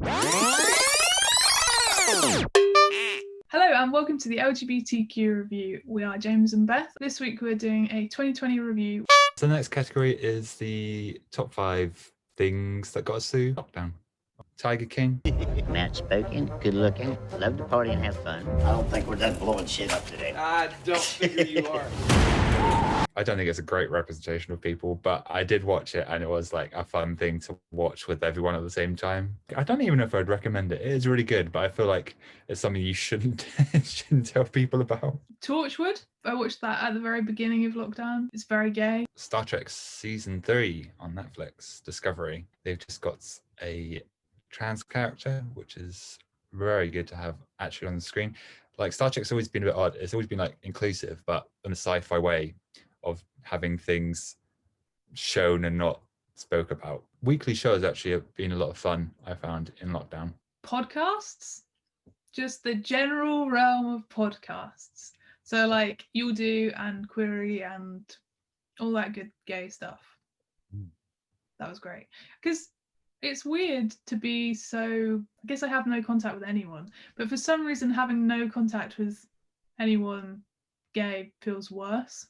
Hello and welcome to the LGBTQ review. We are James and Beth. This week we're doing a 2020 review. So the next category is the top 5 things that got us through lockdown. Tiger King. Matt spoken, good looking, love to party and have fun. I don't think we're done blowing shit up today. I don't figure you are. I don't think it's a great representation of people, but I did watch it and it was like a fun thing to watch with everyone at the same time. I don't even know if I'd recommend it. It is really good, but I feel like it's something you shouldn't tell people about. Torchwood. I watched that at the very beginning of lockdown. It's very gay. Star Trek Season 3 on Netflix, Discovery. They've just got a trans character, which is very good to have actually on the screen. Like Star Trek's always been a bit odd. It's always been like inclusive, but in a sci-fi way of having things shown and not spoke about. Weekly shows actually have been a lot of fun, I found, in lockdown. Podcasts. Just the general realm of podcasts. So like You'll Do and Queery and all that good gay stuff. That was great. Because it's weird to be so, I guess I have no contact with anyone, but for some reason having no contact with anyone gay feels worse.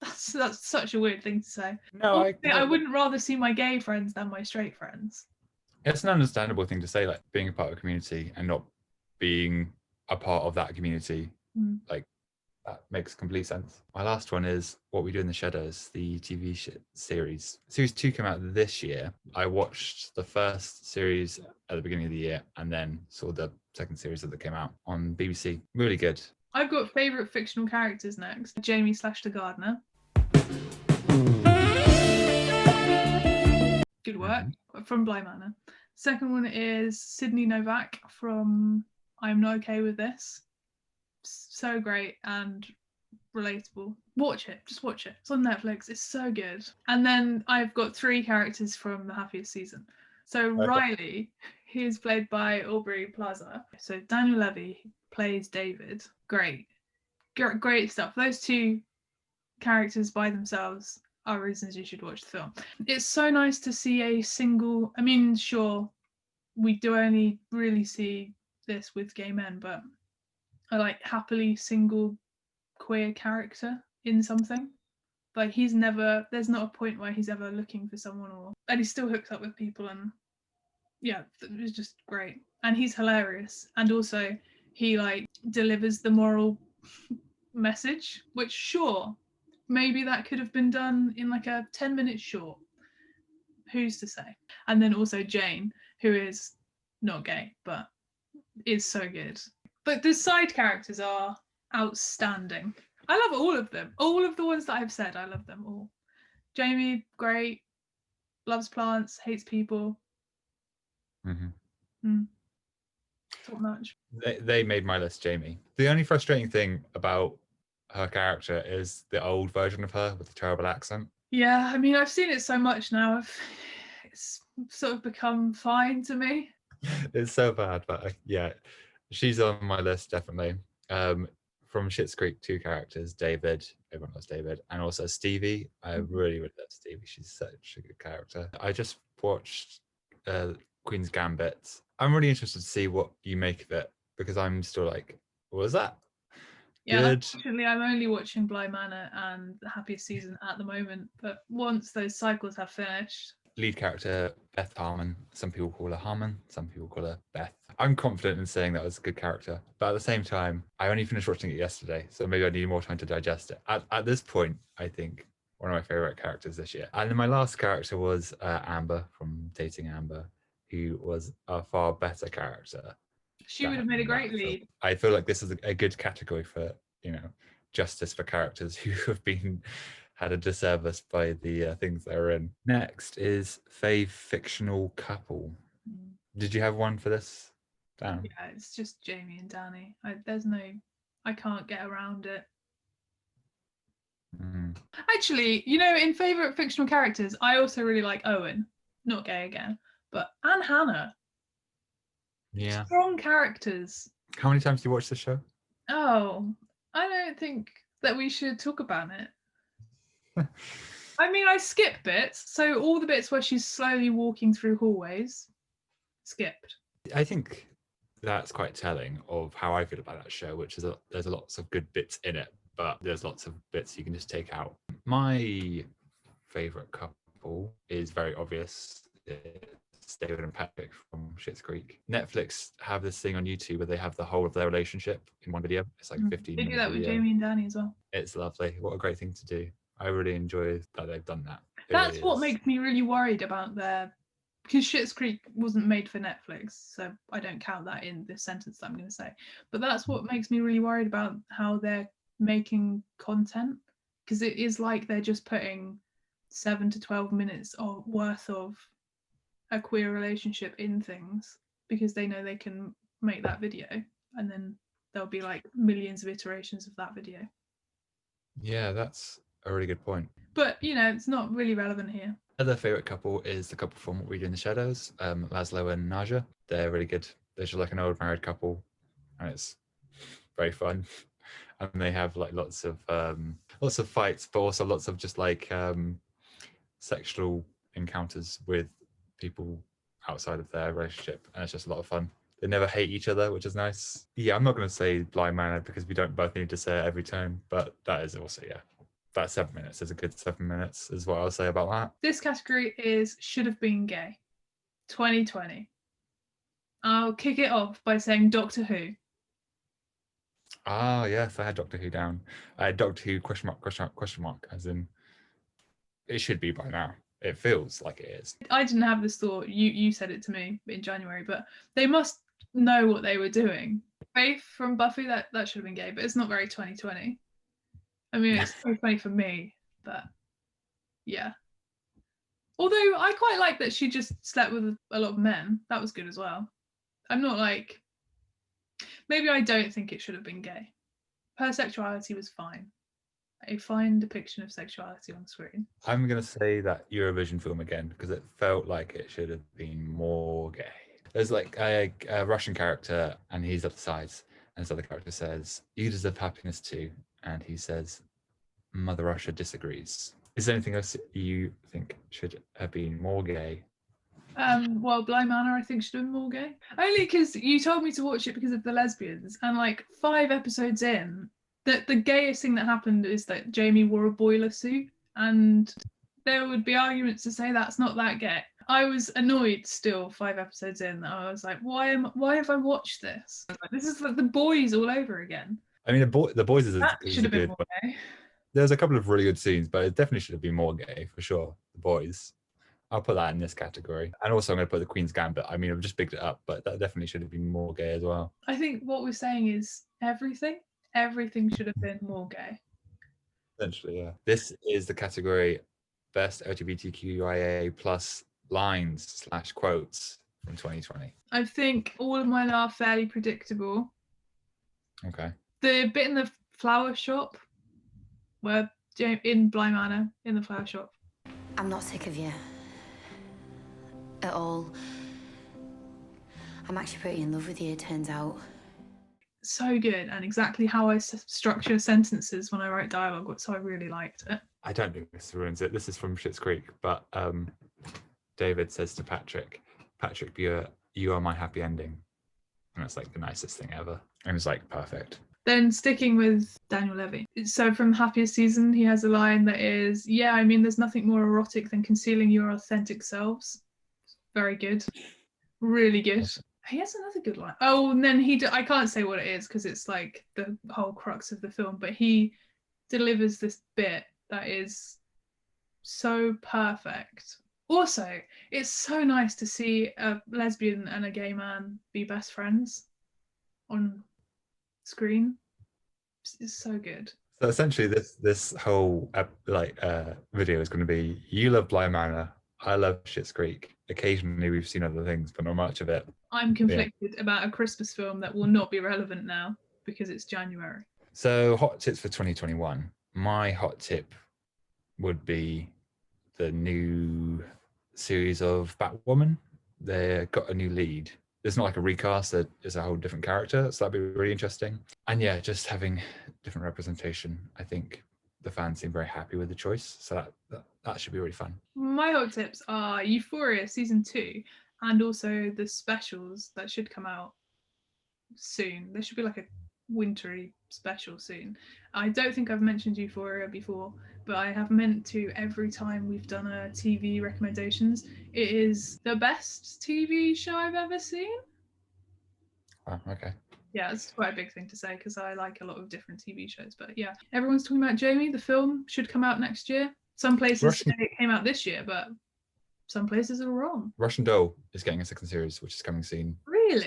That's such a weird thing to say. No, I wouldn't rather see my gay friends than my straight friends. It's an understandable thing to say, like being a part of a community and not being a part of that community. Like that makes complete sense. My last one is What We Do in the Shadows, the TV series. Series 2 came out this year. I watched the first series at the beginning of the year and then saw the second series that came out on BBC. Really good. I've got favourite fictional characters next. Jamie / the gardener. Good work. From Bly Manor. Second one is Sydney Novak from I'm Not Okay With This. So great and relatable. Watch it. Just watch it. It's on Netflix. It's so good. And then I've got 3 characters from the Happiest season. So okay. Riley, he is played by Aubrey Plaza. So Daniel Levy plays David. Great stuff. Those 2 characters by themselves are reasons you should watch the film. It's so nice to see a single, I mean, sure, we do only really see this with gay men, but I like happily single queer character in something. Like there's not a point where he's ever looking for someone, and he still hooks up with people, and yeah, it was just great. And he's hilarious, and also he like delivers the moral message, which sure, maybe that could have been done in like a 10-minute short. Who's to say? And then also Jane, who is not gay, but is so good. But the side characters are outstanding. I love all of them. All of the ones that I've said, I love them all. Jamie, great. Loves plants, hates people. Top notch. They made my list, Jamie. The only frustrating thing about her character is the old version of her with the terrible accent. Yeah, I mean, I've seen it so much now. It's sort of become fine to me. It's so bad, but yeah, she's on my list, definitely. From Schitt's Creek, 2 characters, David, everyone loves David, and also Stevie. I really love Stevie. She's such a good character. I just watched Queen's Gambit. I'm really interested to see what you make of it, because I'm still like, what was that? Yeah, unfortunately, I'm only watching Bly Manor and the Happiest season at the moment, but once those cycles have finished. Lead character, Beth Harmon. Some people call her Harmon, some people call her Beth. I'm confident in saying that was a good character, but at the same time, I only finished watching it yesterday, so maybe I need more time to digest it. At this point, I think one of my favourite characters this year. And then my last character was Amber from Dating Amber, who was a far better character. She would have made a great lead. I feel like this is a good category for, justice for characters who have had a disservice by the things they're in. Next is fave fictional couple. Did you have one for this, Dan? Yeah, it's just Jamie and Danny. I can't get around it. Actually, in favourite fictional characters, I also really like Owen. Not gay again, but and Hannah. Yeah. Strong characters. How many times do you watch the show? Oh, I don't think that we should talk about it. I mean, I skip bits. So all the bits where she's slowly walking through hallways, skipped. I think that's quite telling of how I feel about that show, which is there's lots of good bits in it, but there's lots of bits you can just take out. My favorite couple is very obvious. It's David and Patrick from Schitt's Creek. Netflix have this thing on YouTube where they have the whole of their relationship in one video. It's like a 15 They do minute that with video. Jamie and Danny as well. It's lovely. What a great thing to do. I really enjoy that they've done that. It That's really what is. makes me really worried about because Schitt's Creek wasn't made for Netflix, so I don't count that in this sentence that I'm going to say. But that's what makes me really worried about how they're making content, because it is like they're just putting 7 to 12 minutes worth of a queer relationship in things because they know they can make that video, and then there'll be like millions of iterations of that video. Yeah, that's a really good point. But it's not really relevant here. Other favorite couple is the couple from What We Do in the Shadows, Laszlo and Naja. They're really good. They're just like an old married couple, and it's very fun. And they have like lots of fights, but also lots of just like sexual encounters with people outside of their relationship, and it's just a lot of fun. They never hate each other, which is nice. Yeah, I'm not going to say Blind Manor because we don't both need to say it every time, but that is also, yeah. That 7 minutes is a good 7 minutes, is what I'll say about that. This category is Should Have Been Gay 2020. I'll kick it off by saying Doctor Who. Ah, yes, I had Doctor Who down. I had Doctor Who ? As in, it should be by now. It feels like it is. I didn't have this thought. You said it to me in January, but they must know what they were doing. Faith from Buffy, that should have been gay, but it's not very 2020. I mean, it's 2020 for me, but yeah. Although I quite like that she just slept with a lot of men. That was good as well. I'm not like... Maybe I don't think it should have been gay. Her sexuality was fine. A fine depiction of sexuality on screen. I'm going to say that Eurovision film again, because it felt like it should have been more gay. There's like a Russian character, and he's up the sides, and this other character says, "You deserve happiness too." And he says, "Mother Russia disagrees." Is there anything else you think should have been more gay? Well, Blind Manor, I think, should have been more gay. Only because you told me to watch it because of the lesbians, and like 5 episodes in, the gayest thing that happened is that Jamie wore a boiler suit, and there would be arguments to say that's not that gay. I was annoyed still 5 episodes in. I was like, why have I watched this? This is like The Boys all over again. I mean, the boys is That is should a have been good more one. gay. There's a couple of really good scenes, but it definitely should have been more gay for sure. The boys. I'll put that in this category. And also I'm going to put the Queen's Gambit. I mean, I've just picked it up, but that definitely should have been more gay as well. I think what we're saying is everything should have been more gay. Essentially, yeah. This is the category Best LGBTQIA plus lines/quotes from 2020. I think all of mine are fairly predictable. Okay. The bit in the flower shop, where in Blind Manor, in the flower shop. I'm not sick of you. At all. I'm actually pretty in love with you, it turns out. So good, and exactly how I structure sentences when I write dialogue, so I really liked it. I don't think this ruins it. This is from Schitt's Creek, but David says to Patrick, you are my happy ending. And it's like the nicest thing ever. And it's like perfect. Then sticking with Daniel Levy. So from Happiest season, he has a line that is, yeah, I mean, there's nothing more erotic than concealing your authentic selves. Very good. Really good. Awesome. He has another good line. Oh, and then I can't say what it is because it's like the whole crux of the film, but he delivers this bit that is so perfect. Also, it's so nice to see a lesbian and a gay man be best friends on screen. It's so good. So essentially this whole video is going to be, you love Blind Manor, I love Schitt's Creek. Occasionally we've seen other things, but not much of it. I'm conflicted about a Christmas film that will not be relevant now because it's January. So hot tips for 2021. My hot tip would be the new series of Batwoman. They've got a new lead. It's not like a recast, it's a whole different character, so that'd be really interesting. And yeah, just having different representation. I think the fans seem very happy with the choice, so that should be really fun. My hot tips are Euphoria season 2 and also the specials that should come out soon. There should be like a wintry special soon. I don't think I've mentioned Euphoria before, but I have meant to every time we've done a TV recommendations. It is the best TV show I've ever seen. Oh, okay. Yeah, it's quite a big thing to say because I like a lot of different TV shows. But yeah, everyone's talking about Jamie. The film should come out next year. Some places say it came out this year, but some places are wrong. Russian Doll is getting a second series, which is coming soon. Really?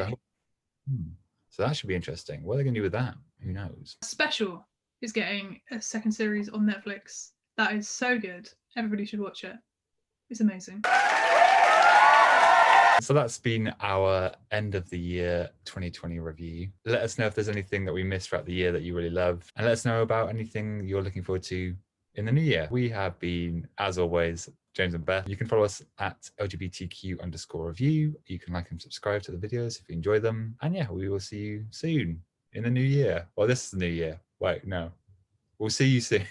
So that should be interesting. What are they going to do with that? Who knows? Special is getting a second series on Netflix. That is so good. Everybody should watch it. It's amazing. So that's been our end of the year 2020 review. Let us know if there's anything that we missed throughout the year that you really love, and let us know about anything you're looking forward to in the new year. We have been, as always, James and Beth. You can follow us at LGBTQ_review. You can like and subscribe to the videos if you enjoy them. And yeah, we will see you soon in the new year. Well, this is the new year. Wait, no. We'll see you soon.